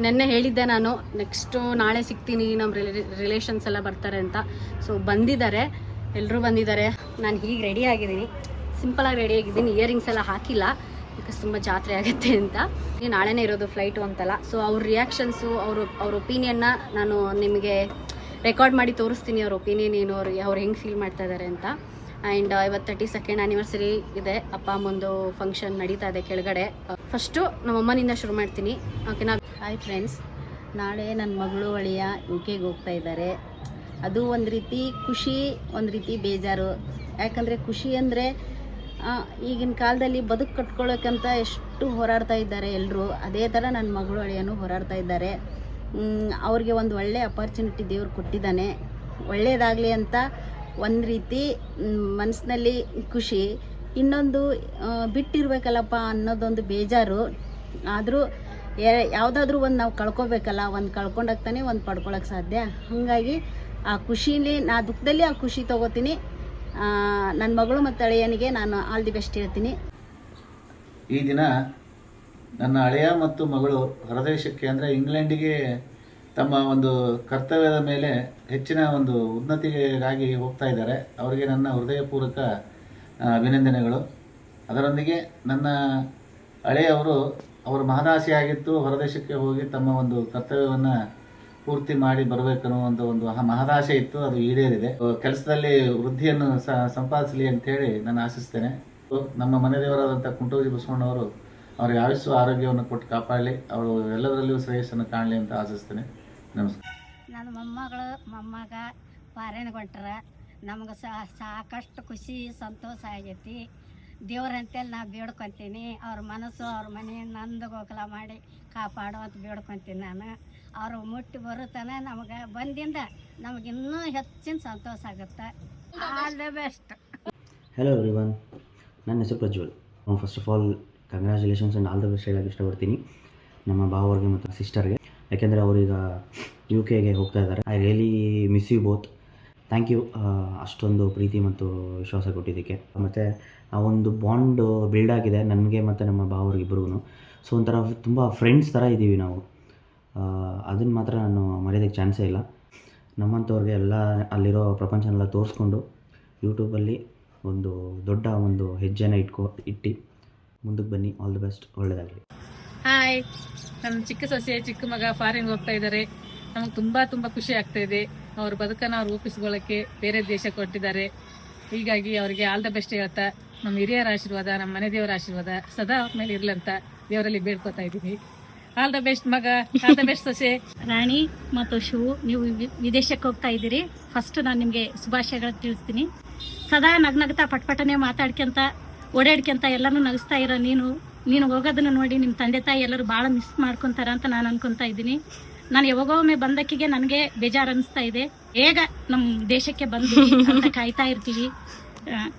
ನೆನ್ನೆ ಹೇಳಿದ್ದೆ ನಾನು ನೆಕ್ಸ್ಟು ನಾಳೆ ಸಿಗ್ತೀನಿ, ನಮ್ಮ ರಿಲೇಷನ್ಸ್ ಎಲ್ಲ ಬರ್ತಾರೆ ಅಂತ. ಸೊ ಬಂದಿದ್ದಾರೆ, ಎಲ್ಲರೂ ಬಂದಿದ್ದಾರೆ. ನಾನು ಹೀಗೆ ರೆಡಿ ಆಗಿದ್ದೀನಿ, ಸಿಂಪಲಾಗಿ ರೆಡಿ ಆಗಿದ್ದೀನಿ. ಇಯರಿಂಗ್ಸ್ ಎಲ್ಲ ಹಾಕಿಲ್ಲ ಬಿಕಾಸ್ ತುಂಬ ಜಾತ್ರೆ ಆಗುತ್ತೆ ಅಂತ. ನಾಳೆನೇ ಇರೋದು ಫ್ಲೈಟು ಅಂತಲ್ಲ. ಸೊ ಅವ್ರ ರಿಯಾಕ್ಷನ್ಸು, ಅವ್ರ ಒಪಿನಿಯನ್ನ ನಾನು ನಿಮಗೆ ರೆಕಾರ್ಡ್ ಮಾಡಿ ತೋರಿಸ್ತೀನಿ. ಅವ್ರ ಒಪಿನಿಯನ್ ಏನು, ಅವ್ರು ಹೆಂಗೆ ಫೀಲ್ ಮಾಡ್ತಾ ಇದ್ದಾರೆ ಅಂತ. ಆ್ಯಂಡ್ ಇವತ್ತು 32nd ಆ್ಯನಿವರ್ಸರಿ ಇದೆ. ಅಪ್ಪ ಅಮ್ಮಂದು ಫಂಕ್ಷನ್ ನಡೀತಾ ಇದೆ ಕೆಳಗಡೆ. ಫಸ್ಟು ನಮ್ಮಮ್ಮನಿಂದ ಶುರು ಮಾಡ್ತೀನಿ, ಓಕೆನಾ? ಹಾಯ್ ಫ್ರೆಂಡ್ಸ್, ನಾಳೆ ನನ್ನ ಮಗಳು ಅಳಿಯ UK ಹೋಗ್ತಾ ಇದ್ದಾರೆ. ಅದು ಒಂದು ರೀತಿ ಖುಷಿ, ಒಂದು ರೀತಿ ಬೇಜಾರು. ಯಾಕಂದರೆ ಖುಷಿ ಅಂದರೆ ಈಗಿನ ಕಾಲದಲ್ಲಿ ಬದುಕು ಕಟ್ಕೊಳ್ಳೋಕ್ಕಂತ ಎಷ್ಟು ಹೋರಾಡ್ತಾ ಇದ್ದಾರೆ ಎಲ್ಲರೂ, ಅದೇ ಥರ ನನ್ನ ಮಗಳು ಅಳಿಯನು ಹೋರಾಡ್ತಾ ಇದ್ದಾರೆ. ಅವ್ರಿಗೆ ಒಂದು ಒಳ್ಳೆ ಅಪರ್ಚುನಿಟಿ ದೇವ್ರು ಕೊಟ್ಟಿದ್ದಾನೆ. ಒಳ್ಳೆಯದಾಗಲಿ ಅಂತ ಒಂದು ರೀತಿ ಮನಸ್ಸಿನಲ್ಲಿ ಖುಷಿ, ಇನ್ನೊಂದು ಬಿಟ್ಟಿರ್ಬೇಕಲ್ಲಪ್ಪ ಅನ್ನೋದೊಂದು ಬೇಜಾರು. ಆದರೂ ಯಾವುದಾದ್ರೂ ಒಂದು ನಾವು ಕಳ್ಕೊಬೇಕಲ್ಲ, ಒಂದು ಕಳ್ಕೊಂಡಾಗ್ತಾನೆ ಒಂದು ಪಡ್ಕೊಳಕ್ಕೆ ಸಾಧ್ಯ. ಹಾಗಾಗಿ ಆ ಖುಷಿಲಿ, ನಾ ದುಃಖದಲ್ಲಿ ಆ ಖುಷಿ ತೊಗೋತೀನಿ. ನನ್ನ ಮಗಳು ಮತ್ತು ಅಳಿಯನಿಗೆ ನಾನು ಆಲ್ ದಿ ಬೆಸ್ಟ್ ಹೇಳ್ತೀನಿ. ಈ ದಿನ ನನ್ನ ಅಳಿಯ ಮತ್ತು ಮಗಳು ಹೊರದೇಶಕ್ಕೆ ಅಂದರೆ ಇಂಗ್ಲೆಂಡಿಗೆ ತಮ್ಮ ಒಂದು ಕರ್ತವ್ಯದ ಮೇಲೆ ಹೆಚ್ಚಿನ ಒಂದು ಉನ್ನತಿಗಾಗಿ ಹೋಗ್ತಾ ಇದ್ದಾರೆ. ಅವರಿಗೆ ನನ್ನ ಹೃದಯಪೂರ್ವಕ ಅಭಿನಂದನೆಗಳು. ಅದರೊಂದಿಗೆ ನನ್ನ ಹಳೆಯವರು ಅವರ ಮಹದಾಸೆಯಾಗಿತ್ತು, ಹೊರದೇಶಕ್ಕೆ ಹೋಗಿ ತಮ್ಮ ಒಂದು ಕರ್ತವ್ಯವನ್ನು ಪೂರ್ತಿ ಮಾಡಿ ಬರಬೇಕನ್ನೋ ಒಂದು ಮಹದಾಸೆ ಇತ್ತು. ಅದು ಈಡೇರಿದೆ. ಕೆಲಸದಲ್ಲಿ ವೃದ್ಧಿಯನ್ನು ಸಂಪಾದಿಸಲಿ ಅಂತೇಳಿ ನಾನು ಆಶಿಸ್ತೇನೆ. ನಮ್ಮ ಮನೆ ದೇವರಾದಂಥ ಕುಂಟೋಜಿ ಬಸವಣ್ಣವರು ಅವ್ರಿಗೆ ಆಯುಸ್ಸು ಆರೋಗ್ಯವನ್ನು ಕೊಟ್ಟು ಕಾಪಾಡಲಿ, ಅವರು ಎಲ್ಲದರಲ್ಲಿಯೂ ಶ್ರೇಯಸ್ಸನ್ನು ಕಾಣಲಿ ಅಂತ ಆಶಿಸ್ತೇನೆ. ನಮಸ್ಕಾರ. ನನ್ನ ಮೊಮ್ಮಗ ಫಾರಿನ್ಗೊಂಟ್ರ ನಮ್ಗೆ ಸಾಕಷ್ಟು ಖುಷಿ ಸಂತೋಷ ಆಗೈತಿ. ದೇವ್ರಂತೇಳಿ ನಾ ಬೇಡ್ಕೊತೀನಿ. ಅವ್ರ ಮನಸ್ಸು, ಅವ್ರ ಮನೆ ನಂದು ಗೋಕಲ ಮಾಡಿ ಕಾಪಾಡೋ ಅಂತ ಬೇಡ್ಕೊತೀನಿ ನಾನು. ಅವರು ಮುಟ್ಟಿ ಬರುತ್ತಾನೆ ನಮಗೆ ಬಂದಿಂದ ನಮಗೆ ಇನ್ನೂ ಹೆಚ್ಚಿನ ಸಂತೋಷ ಆಗುತ್ತೆ. All the best. Hello everyone, ನನ್ನ ಹೆಸರು Prajwal. First of all congratulations and all the best ಹೇಳೋಕ್ಕೆ ಇಷ್ಟಪಡ್ತೀನಿ ನಮ್ಮ ಭಾವವ್ರಿಗೆ ಮತ್ತು ಸಿಸ್ಟರ್ಗೆ. ಯಾಕೆಂದರೆ ಅವರೀಗ UKಗೆ ಹೋಗ್ತಾ ಇದ್ದಾರೆ. I really miss you both. Thank you ಅಷ್ಟೊಂದು ಪ್ರೀತಿ ಮತ್ತು ವಿಶ್ವಾಸ ಕೊಟ್ಟಿದ್ದಕ್ಕೆ. ಮತ್ತು ಆ ಒಂದು ಬಾಂಡ್ ಬಿಲ್ಡ್ ಆಗಿದೆ ನನಗೆ ಮತ್ತು ನಮ್ಮ ಭಾವವ್ರಿಗಿಬ್ಬರಿಗೂ. ಸೊ ಒಂಥರ ತುಂಬ ಫ್ರೆಂಡ್ಸ್ ಥರ ಇದ್ದೀವಿ ನಾವು. ಅದನ್ನು ಮಾತ್ರ ನಾನು ಮರೆಯೋದಕ್ಕೆ ಚಾನ್ಸೇ ಇಲ್ಲ. ನಮ್ಮಂಥವ್ರಿಗೆ ಎಲ್ಲ ಅಲ್ಲಿರೋ ಪ್ರಪಂಚನೆಲ್ಲ ತೋರಿಸ್ಕೊಂಡು ಯೂಟ್ಯೂಬಲ್ಲಿ ಒಂದು ದೊಡ್ಡ ಒಂದು ಹೆಜ್ಜೆನ ಇಟ್ಟು ಮುಂದಕ್ಕೆ ಬನ್ನಿ. ಆಲ್ ದಿ ಬೆಸ್ಟ್, ಒಳ್ಳೆಯದಾಗಲಿ. ಹಾಯ್, ನನ್ನ ಚಿಕ್ಕ ಸೊಸೆ ಚಿಕ್ಕ ಮಗ ಫಾರಿನ್ಗೆ ಹೋಗ್ತಾ ಇದ್ದಾರೆ. ನಮಗೆ ತುಂಬ ಖುಷಿ ಆಗ್ತಾ ಇದೆ. ಅವ್ರ ಬದುಕನ್ನು ಅವ್ರು ರೂಪಿಸ್ಕೊಳ್ಳೋಕ್ಕೆ ಬೇರೆ ದೇಶ ಕೊಟ್ಟಿದ್ದಾರೆ. ಹೀಗಾಗಿ ಅವರಿಗೆ ಆಲ್ ದ ಬೆಸ್ಟ್ ಹೇಳ್ತಾ, ನಮ್ಮ ಹಿರಿಯರ ಆಶೀರ್ವಾದ, ನಮ್ಮ ಮನೆ ದೇವರ ಆಶೀರ್ವಾದ ಸದಾ ಅವ್ರ ಮೇಲೆ ಇರ್ಲಂತ ದೇವರಲ್ಲಿ ಬೇಡ್ಕೊತಾ ಇದ್ದೀವಿ. ಆಲ್ ದ ಬೆಸ್ಟ್ ಮಗ, ಆಲ್ ದ ಬೆಸ್ಟ್ ಸೊಸೆ. ರಾಣಿ ಮತ್ತು ಶಿವು, ನೀವು ವಿದೇಶಕ್ಕೆ ಹೋಗ್ತಾ ಇದ್ದೀರಿ. ಫಸ್ಟ್ ನಾನು ನಿಮಗೆ ಶುಭಾಶಯಗಳು ತಿಳಿಸ್ತೀನಿ. ಸದಾ ನಗ್ನಗ್ತಾ ಪಟ್ಪಟನೆ ಮಾತಾಡ್ಕೊಂತ ಓಡಾಡ್ಕೊಂತ ಎಲ್ಲರೂ ನಗಿಸ್ತಾ ಇರೋ ನೀನು ಹೋಗೋದನ್ನು ನೋಡಿ ನಿಮ್ಮ ತಂದೆ ತಾಯಿ ಎಲ್ಲರೂ ಭಾಳ ಮಿಸ್ ಮಾಡ್ಕೊತಾರ ಅಂತ ನಾನು ಅನ್ಕೊತಾ ಇದ್ದೀನಿ. ನಾನು ಯಾವಾಗೊಮ್ಮೆ ಬಂದಕ್ಕಿಗೆ ನನಗೆ ಬೇಜಾರು ಅನಿಸ್ತಾ ಇದೆ. ಹೇಗ ನಮ್ಮ ದೇಶಕ್ಕೆ ಬಂದು ಅಂತ ಕಾಯ್ತಾ ಇರ್ತೀವಿ.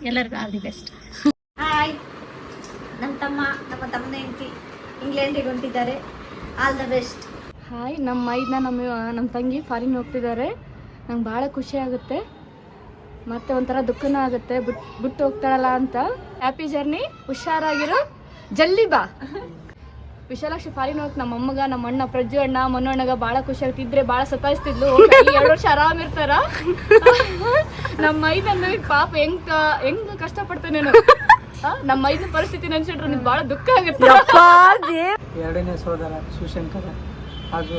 ಎಲ್ಲರಿಗೂ ಆಲ್ ದಿ ಬೆಸ್ಟ್. ಹಾಯ್, ನಮ್ಮ ತಮ್ಮನ ಹೆಂಡತಿ ಇಂಗ್ಲೆಂಡಿಗೆ ಹೊಂಟಿದ್ದಾರೆ. All the best. ಹಾಯ್, ನಮ್ಮ ತಂಗಿ ಫಾರಿನ್ ಹೋಗ್ತಿದ್ದಾರೆ. ನಂಗೆ ಭಾಳ ಖುಷಿ ಆಗುತ್ತೆ ಮತ್ತು ಒಂಥರ ದುಃಖನೂ ಆಗುತ್ತೆ, ಬಿಟ್ಟು ಹೋಗ್ತಾಳಲ್ಲ ಅಂತ. ಹ್ಯಾಪಿ ಜರ್ನಿ, ಹುಷಾರಾಗಿರೋ, ಜಲ್ದಿ ಬಾ. ವಿಶಾಲಾಕ್ಷಿ ಫಾರಿನ್ ಹೋಗಿ ನಮ್ಮ ಅಮ್ಮಗ, ನಮ್ಮ ಅಣ್ಣ ಪ್ರಜ್ಜು ಅಣ್ಣ, ಮನೋಣ್ಣಗ ಭಾಳ ಖುಷಿ ಆಗ್ತಿದ್ರೆ ಭಾಳ ಸತಾಯಿಸ್ತಿದ್ಲು. 2 ವರ್ಷ ಆರಾಮ್ ಇರ್ತಾರ. ನಮ್ಮ ಮೈದಂದ್ರೆ ಪಾಪ ಹೆಂಗ್ ಕಷ್ಟಪಡ್ತೇನೆ. ನಮ್ಮ ಮೈದನ ಪರಿಸ್ಥಿತಿ ನೆನ್ಸಿಟ್ರೆ ನನಗೆ ಭಾಳ ದುಃಖ ಆಗುತ್ತೆ. ಎರಡನೇ ಸೋದರ ಶಿವಶಂಕರ ಹಾಗೂ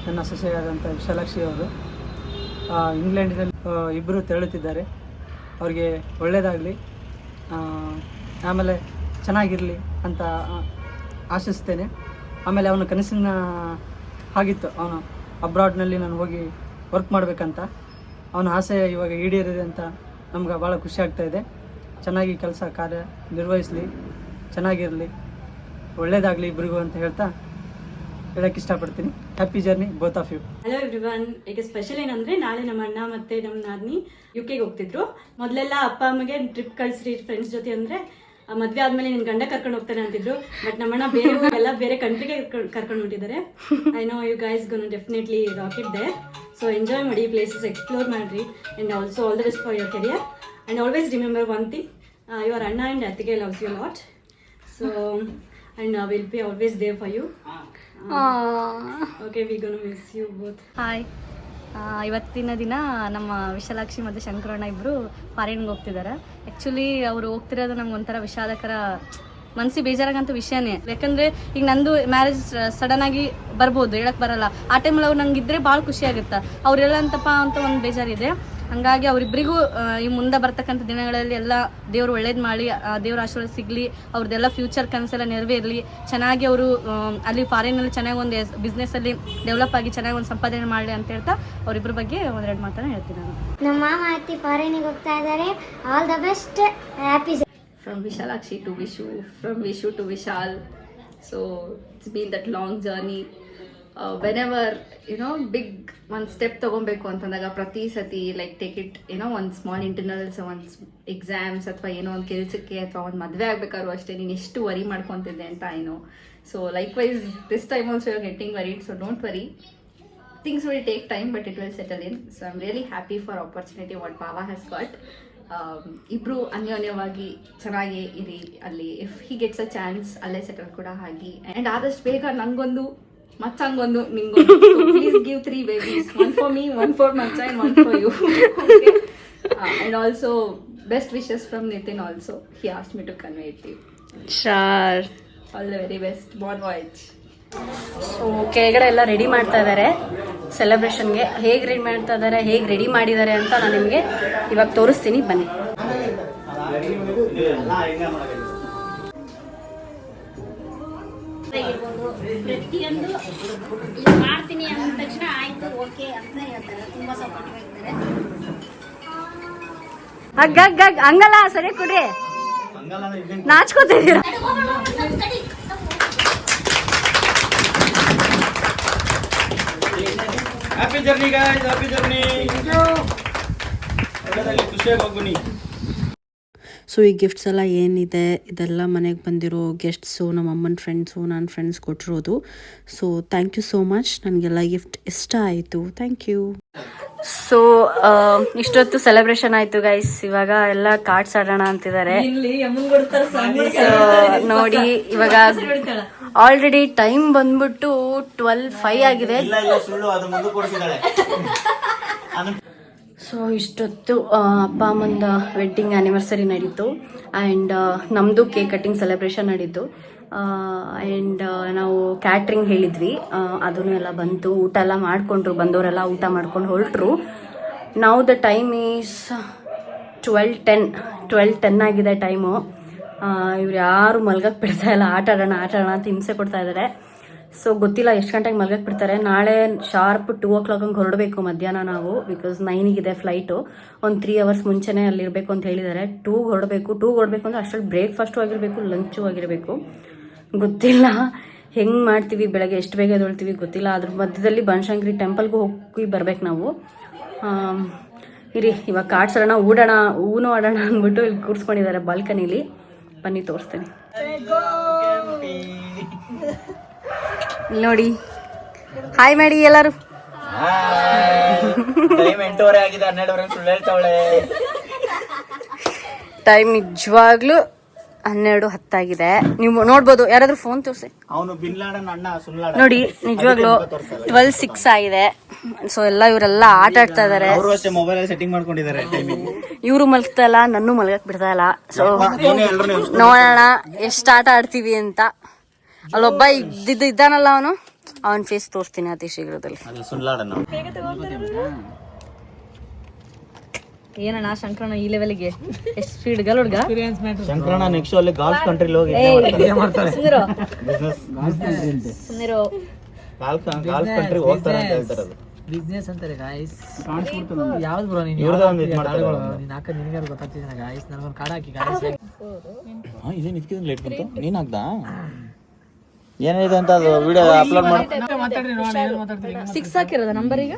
ನನ್ನ ಸೊಸೆಯಾದಂಥ ವಿಶಾಲಾಕ್ಷಿ ಅವರು ಇಂಗ್ಲೆಂಡಿನಲ್ಲಿ ಇಬ್ಬರು ತೆರಳುತ್ತಿದ್ದಾರೆ. ಅವ್ರಿಗೆ ಒಳ್ಳೆಯದಾಗಲಿ, ಆಮೇಲೆ ಚೆನ್ನಾಗಿರಲಿ ಅಂತ ಆಶಿಸ್ತೇನೆ. ಆಮೇಲೆ ಅವನ ಕನಸಿನ ಆಗಿತ್ತು, ಅವನು ಅಬ್ರಾಡ್ನಲ್ಲಿ ನಾನು ಹೋಗಿ ವರ್ಕ್ ಮಾಡಬೇಕಂತ. ಅವನ ಆಸೆ ಇವಾಗ ಈಡೇರಿದೆ ಅಂತ ನಮ್ಗೆ ಭಾಳ ಖುಷಿ ಆಗ್ತಾಯಿದೆ. ಚೆನ್ನಾಗಿ ಕೆಲಸ ಕಾರ್ಯ ನಿರ್ವಹಿಸಲಿ, ಚೆನ್ನಾಗಿರಲಿ, ಒಳ್ಳೇದಾಗಲಿ ಇಬ್ಬರಿಗೂ ಅಂತ ಹೇಳ್ತಾ ಹೇಳಕ್ಕೆ ಇಷ್ಟಪಡ್ತೀನಿ. Happy journey both of you. Hello everyone. ಈಗ ಸ್ಪೆಷಲ್ ಏನಂದ್ರೆ ನಾಳೆ ನಮ್ಮ ಅಣ್ಣ ಮತ್ತೆ ನಮ್ಮ ನಾದಿನಿ UKಗೆ ಹೋಗ್ತಿದ್ರು. ಮೊದಲೆಲ್ಲ ಅಪ್ಪ ಅಮ್ಮಗೆ ಟ್ರಿಪ್ ಕಳಿಸ್ರಿ ಫ್ರೆಂಡ್ಸ್ ಜೊತೆ ಅಂದ್ರೆ ಮದ್ವೆ ಆದ್ಮೇಲೆ ನಿನ್ ಗಂಡ ಕರ್ಕೊಂಡು ಹೋಗ್ತಾನೆ ಅಂತಿದ್ರು. ಬಟ್ ನಮ್ಮಣ್ಣ ಬೇರೆ ಕಂಟ್ರಿಗೆ ಕರ್ಕೊಂಡು ಹೊಂಟಿದ್ದಾರೆ. I know you guys gonna definitely rock it there. So enjoy ಮಾಡಿ, ಪ್ಲೇಸಸ್ ಎಕ್ಸ್ಪ್ಲೋರ್ ಮಾಡ್ರಿ. And also all the best for your career. And always remember one thing, your ಅಣ್ಣ ಅಂಡ್ ಅತ್ತಿಗೆ loves you lot. So and we'll be always there for you. Okay, we're gonna miss you both. Hi, ಇವತ್ತಿನ ದಿನ ನಮ್ಮ ವಿಶಾಲಾಕ್ಷಿ ಮತ್ತು ಶಂಕರಣ್ಣ ಇಬ್ಬರು ಫಾರಿನ್ಗೆ ಹೋಗ್ತಿದ್ದಾರೆ. Actually ಅವರು ಹೋಗ್ತಿರೋದು ನಮ್ಗೆ ಒಂಥರ ವಿಷಾದಕರ, ಮನಸ್ಸಿಗೆ ಬೇಜಾರಾಗಂತ ವಿಷಯನೇ. ಯಾಕಂದರೆ ಈಗ ನಂದು ಮ್ಯಾರೇಜ್ ಸಡನ್ನಾಗಿ ಬರ್ಬೋದು, ಹೇಳಕ್ಕೆ ಬರಲ್ಲ. ಆ ಟೈಮಲ್ಲಿ ಅವ್ರು ನಂಗೆ ಇದ್ದರೆ ಭಾಳ ಖುಷಿ ಆಗುತ್ತೆ. ಅವರೆಲ್ಲ ಅಂತಪ್ಪ ಅಂತ ಒಂದು ಬೇಜಾರಿದೆ. ಹಂಗಾಗಿ ಅವರಿಬ್ಬರಿಗೂ ಈ ಮುಂದೆ ಬರ್ತಕ್ಕಂಥ ದಿನಗಳಲ್ಲಿ ಎಲ್ಲ ದೇವರು ಒಳ್ಳೇದು ಮಾಡಿ, ದೇವ್ರ ಆಶೀರ್ವಾದ ಸಿಗಲಿ, ಅವ್ರದ್ದೆಲ್ಲ ಫ್ಯೂಚರ್ ಕನಸೆಲ್ಲ ನೆರವೇರಲಿ, ಚೆನ್ನಾಗಿ ಅವರು ಅಲ್ಲಿ ಫಾರಿನಲ್ಲಿ ಚೆನ್ನಾಗಿ ಒಂದು ಬಿಸ್ನೆಸ್ಸಲ್ಲಿ ಡೆವಲಪ್ ಆಗಿ ಚೆನ್ನಾಗಿ ಒಂದು ಸಂಪಾದನೆ ಮಾಡಲಿ ಅಂತ ಹೇಳ್ತಾ ಅವರಿಬ್ಬರ ಬಗ್ಗೆ ಒಂದೆರಡು ಮಾತನ್ನು ಹೇಳ್ತೀನಿ ನಾನು. ನಮ್ಮ ಮಾಮ ಅತ್ತಿ ಫಾರಿನಿಗೆ ಹೋಗ್ತಾ ಇದ್ದಾರೆ. All the best, happy. From Vishalakshi to Vishu, from Vishu to Vishal. So it's been that long journey. Whenever big one step ತಗೊಬೇಕು ಅಂತಂದಾಗ ಪ್ರತಿ ಸತಿ ಲೈಕ್ ಟೇಕ್ ಇಟ್ ಒಂದು ಸ್ಮಾಲ್ ಇಂಟರ್ನಲ್ಸ್, ಒಂದು ಎಕ್ಸಾಮ್ಸ್ ಅಥವಾ ಏನೋ ಒಂದು ಕೆಲಸಕ್ಕೆ ಅಥವಾ ಒಂದು ಮದುವೆ ಆಗ್ಬೇಕಾದ್ರು ಅಷ್ಟೇ ನೀನು ಎಷ್ಟು ವರಿ ಮಾಡ್ಕೊತಿದ್ದೆ ಅಂತ so likewise this time also you are getting worried, so don't worry, things will take time but it will settle in. So I am really happy for opportunity what Baba has got. ಇಬ್ಬರು ಅನ್ಯೋನ್ಯವಾಗಿ ಚೆನ್ನಾಗಿ ಇರಿ ಅಲ್ಲಿ. If he gets a chance ಅಲ್ಲೇ settle ಕೂಡ ಆಗಿ, and ಆದಷ್ಟು ಬೇಗ ನಂಗೊಂದು ಮಚ್ಚಂಗೊಂದು ನಿಂಗೊಂದು. Please give 3 babies, 1 for me, 1 for ಮಚ್ಚ and 1 for you. Okay? And also best wishes from Nitin also. He asked me to convey it to you. Sure. All the very best. Bon voyage. So ಕೆಳಗಡೆ ಎಲ್ಲ ready ಮಾಡ್ತಾ ಇದ್ದಾರೆ ಸೆಲೆಬ್ರೇಷನ್ಗೆ. ಹೇಗೆ ready ಮಾಡ್ತಾ ಇದ್ದಾರೆ, ಹೇಗೆ ready ಮಾಡಿದ್ದಾರೆ ಅಂತ ನಾನು ನಿಮಗೆ ಇವಾಗ ತೋರಿಸ್ತೀನಿ, ಬನ್ನಿ. ಪ್ರತಿಯೊಂದು ಮಾಡ್ತೀನಿ ಅಂದ ತಕ್ಷಣ ಆಯ್ತು ಓಕೆ ಅಂತ ಹೇಳ್ತಾರೆ. ತುಂಬಾ ಸಪೋರ್ಟಿವ್ ಆಗಿದ್ದಾರೆ. ಹಂಗಲ್ಲ, ಸರಿ ಕೊಡ್ರಿ, ನಾಚ್ಕೋತಿದ್ದೀರಾ. Happy journey guys, happy journey. ಒಳ್ಳೆದಾಗಿ ಖುಷಿಯಾಗಿ ಹೋಗ್ಬನ್ನಿ. ಸೊ ಈ ಗಿಫ್ಟ್ಸ್ ಎಲ್ಲ ಏನಿದೆ ಇದೆಲ್ಲ ಮನೆಗೆ ಬಂದಿರೋ ಗೆಸ್ಟ್ಸು, ನಮ್ಮ ಅಮ್ಮನ ಫ್ರೆಂಡ್ಸು, ನನ್ನ ಫ್ರೆಂಡ್ಸ್ ಕೊಟ್ಟಿರೋದು. So thank you so much, ನನಗೆಲ್ಲ ಗಿಫ್ಟ್ ಇಷ್ಟ ಆಯಿತು, ಥ್ಯಾಂಕ್ ಯು. ಸೊ ಇಷ್ಟೊತ್ತು ಸೆಲೆಬ್ರೇಷನ್ ಆಯಿತು ಗೈಸ್. ಇವಾಗ ಎಲ್ಲ ಕಾರ್ಡ್ಸ್ ಆಡೋಣ ಅಂತಿದ್ದಾರೆ. ನೋಡಿ ಇವಾಗ ಆಲ್ರೆಡಿ ಟೈಮ್ ಬಂದ್ಬಿಟ್ಟು 12:05 ಆಗಿದೆ. ಸೊ ಇಷ್ಟೊತ್ತು ಅಪ್ಪ ಅಮ್ಮಂದ ವೆಡ್ಡಿಂಗ್ ಆ್ಯನಿವರ್ಸರಿ ನಡೀತು, ಆ್ಯಂಡ್ ನಮ್ಮದು ಕೇಕ್ ಕಟ್ಟಿಂಗ್ ಸೆಲೆಬ್ರೇಷನ್ ನಡೀತು, ಆ್ಯಂಡ್ ನಾವು ಕ್ಯಾಟ್ರಿಂಗ್ ಹೇಳಿದ್ವಿ, ಅದನ್ನು ಎಲ್ಲ ಬಂತು. ಊಟ ಎಲ್ಲ ಮಾಡಿಕೊಂಡ್ರು, ಬಂದವರೆಲ್ಲ ಊಟ ಮಾಡ್ಕೊಂಡು ಹೊರಟ್ರು. ನಾವು ದ ಟೈಮ್ ಈಸ್ 12:10 ಆಗಿದೆ ಟೈಮು. ಇವ್ರು ಯಾರು ಮಲ್ಗಕ್ಕೆ ಬಿಡ್ತಾ ಇಲ್ಲ, ಆಟ ಆಡೋಣ ಅಂತ ಹಿಂಸೆ ಕೊಡ್ತಾ ಇದ್ದಾರೆ. ಸೊ ಗೊತ್ತಿಲ್ಲ ಎಷ್ಟು ಗಂಟೆಗೆ ಮಲ್ಗಕ್ಕೆ ಬಿಡ್ತಾರೆ. ನಾಳೆ ಶಾರ್ಪ್ 2 o'clock ಹಂಗೆ ಹೊರಡಬೇಕು ಮಧ್ಯಾಹ್ನ ನಾವು, ಬಿಕಾಸ್ 9ಗಿದೆ ಫ್ಲೈಟು. ಒಂದು 3 hours ಮುಂಚೆನೇ ಅಲ್ಲಿರಬೇಕು ಅಂತ ಹೇಳಿದ್ದಾರೆ. 2 ಹೊರಡಬೇಕು ಅಂದರೆ ಅಷ್ಟರಲ್ಲಿ ಬ್ರೇಕ್ಫಾಸ್ಟು ಆಗಿರಬೇಕು, ಲಂಚು ಆಗಿರಬೇಕು. ಗೊತ್ತಿಲ್ಲ ಹೆಂಗೆ ಮಾಡ್ತೀವಿ, ಬೆಳಗ್ಗೆ ಎಷ್ಟು ಬೇಗ ಎದ್ದೇಳ್ತೀವಿ ಗೊತ್ತಿಲ್ಲ. ಅದ್ರ ಮಧ್ಯದಲ್ಲಿ ಬನಶಂಕರಿ ಟೆಂಪಲ್ಗೂ ಹೋಗಿ ಬರ್ಬೇಕು ನಾವು. ಇರಿ ಇವಾಗ ಕಾರ್ಡ್ಸ್ ಆಡೋಣ, ಊನೋ ಆಡೋಣ ಅಂದ್ಬಿಟ್ಟು ಇಲ್ಲಿ ಕೂರಿಸ್ಕೊಂಡಿದ್ದಾರೆ ಬಾಲ್ಕನಿಲಿ. ಬನ್ನಿ ತೋರಿಸ್ತೇನೆ. ನೋಡಿ, ಹಾಯ್ ಮಾಡಿ ಎಲ್ಲರೂ. ಟೈಮ್ ನಿಜವಾಗ್ಲೂ 12:10 ಆಗಿದೆ. ನೀವು ನೋಡ್ಬೋದು, ಯಾರಾದ್ರೂ ಫೋನ್ ತೋರಿಸಿ ನೋಡಿ. ನಿಜವಾಗ್ಲೂ 12:06 ಆಗಿದೆ. ಸೊ ಇವರೆಲ್ಲ ಆಟ ಆಡ್ತಾ ಇದಾರೆ. ಇವರು ಮಲ್ಗ್ತಾ ಇಲ್ಲ, ನನ್ನೂ ಮಲ್ಗಕ್ ಬಿಡ್ತಾ ಇಲ್ಲ. ಸೊ ನೋಡೋಣ ಎಷ್ಟು ಆಟ ಆಡ್ತೀವಿ ಅಂತ. ಅಲ್ಲೊಬ್ಬ ಇದ್ದಾನಲ್ಲ, ಅವನ ಫೇಸ್ ತೋರಿಸ್ತೀನಿ ಅತಿ ಶೀಘ್ರದಲ್ಲಿ. ಏನಣ್ಣ ಶಂಕರಣ್ಣ ಈ ಲೆವೆಲ್ಗೆ ಎಷ್ಟು ಸ್ಪೀಡ್ ಗಲ್ ಹುಡ್ಗ. ಶಂಕರಣ್ಣ ನೆಕ್ಸ್ಟ್ ಅಲ್ಲಿ ಗಾಲ್ಫ್ ಕಂಟ್ರಿ ಹೋಗಿ ಗಾಲ್ಫ್ ಕಂಟ್ರಿ ಹೋಗ್ತಾರೆ ಅಂತ ಹೇಳ್ತಾರೆ. ಅದು ಬಿಸ್ನೆಸ್ ಅಂತಾರೆ ಗಾಯ್ಸ್. ಯಾವ್ದು ಬ್ರೋ ನೀನು ಹಾಕ ನಿನಗೆ ಗೊತ್ತಾಗ್ತಿದೆ ಗಾಯ್ಸ್. ನನಗೊಂದು ಕಾರ್ಡ್ ಹಾಕಿ ಗಾಯ್ಸ್. ಇದೇನು ಇದಕ್ಕೆ ಲೇಟ್ ಬಂತು, ನೀನು ಹಾಕ್ದಾ? ಏನಿದೆ ಅಂತ ಅದು ವಿಡಿಯೋ ಅಪ್ಲೋಡ್ ಮಾಡಿ ಮಾತಾಡ್ರಿ ನೋಡಿ. 6 ಹಾಕಿರೋದ ನಂಬರ್ ಈಗ.